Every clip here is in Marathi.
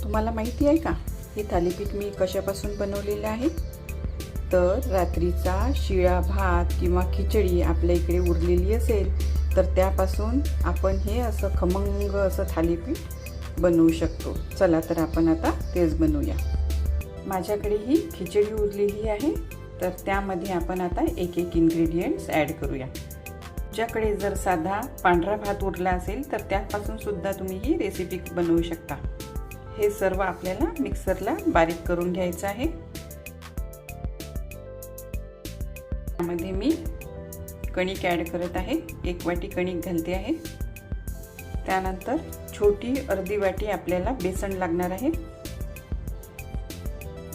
तुम्हाला माहिती आहे का हे थालीपीठ मी कशापासून बनवलेले आहे? तर रात्रीचा शिळा भात किंवा खिचडी आपल्या इकडे उरलेली असेल तर त्यापासून आपण हे असं खमंग असं थालीपीठ बनवू शकतो. चला तर आपण आता तेच बनवूया. माझ्याकडे ही खिचडी उरलेली आहे, तर त्यामध्ये आपण आता एक एक इन्ग्रेडियंट्स ॲड करूया. तुमच्याकडे जर साधा पांढरा भात उरला असेल तर त्यापासून सुद्धा तुम्ही ही रेसिपी बनवू शकता. हे सर्व आपल्याला मिक्सरला बारीक करून घ्यायचं आहे. त्यामध्ये मी कणिक ॲड करत आहे. 1 वाटी कणिक घालते आहे. त्यानंतर छोटी अर्धी वाटी आपल्याला बेसन लागणार आहे.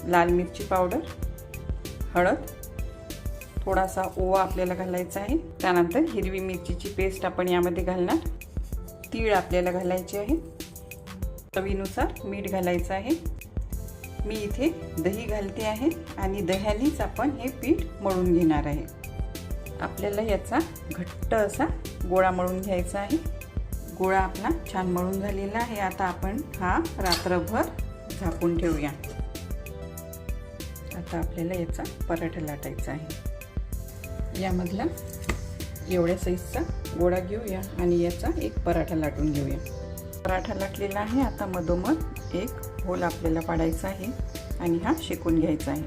लाल मिरची पावडर, हळद, थोडासा ओवा आपल्याला घालायचा आहे. त्यानंतर हिरवी मिरचीची पेस्ट आपण यामध्ये घालणार. तीळ आपल्याला घालायचे आहे. चवीनुसार मीठ घालायचं आहे. मी इथे दही घालते आहे आणि दह्यानेच आपण हे पीठ मळून घेणार आहे. आपल्याला याचा घट्ट असा गोळा मळून घ्यायचा आहे. गोळा आपला छान मळून झालेला आहे. आता आपण हा रात्रभर झाकून ठेवूया. आता आपल्याला याचा पराठा लाटायचा आहे. यामधला एवढ्या साईजचा गोळा घेऊया आणि याचा एक पराठा लाटून घेऊया. पराठा लाटलेला आहे. आता मधोमध एक होल आपल्याला पाडायचा आहे आणि हा शेकून घ्यायचा आहे.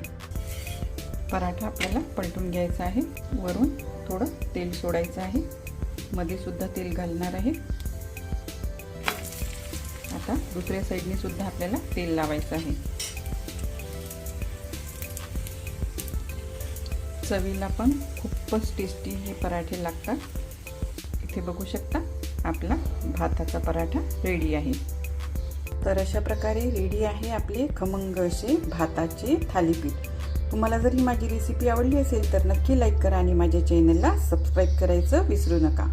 पराठा आपल्याला पलटून घ्यायचा आहे. वरून थोडं तेल सोडायचं आहे. मध्ये सुद्धा तेल घालणार आहे. आता दुसऱ्या साईडने सुद्धा आपल्याला तेल लावायचं आहे. चवीला पण खूपच टेस्टी हे पराठे लागतात. इथे बघू शकता आपला भाताचा पराठा रेडी आहे. तर अशा प्रकारे रेडी आहे आपले खमंग असे भाताचे थालीपीठ. तुम्हाला जर ही माझी रेसिपी आवडली असेल तर नक्की लाईक करा आणि माझ्या चॅनलला सबस्क्राईब करायचं विसरू नका.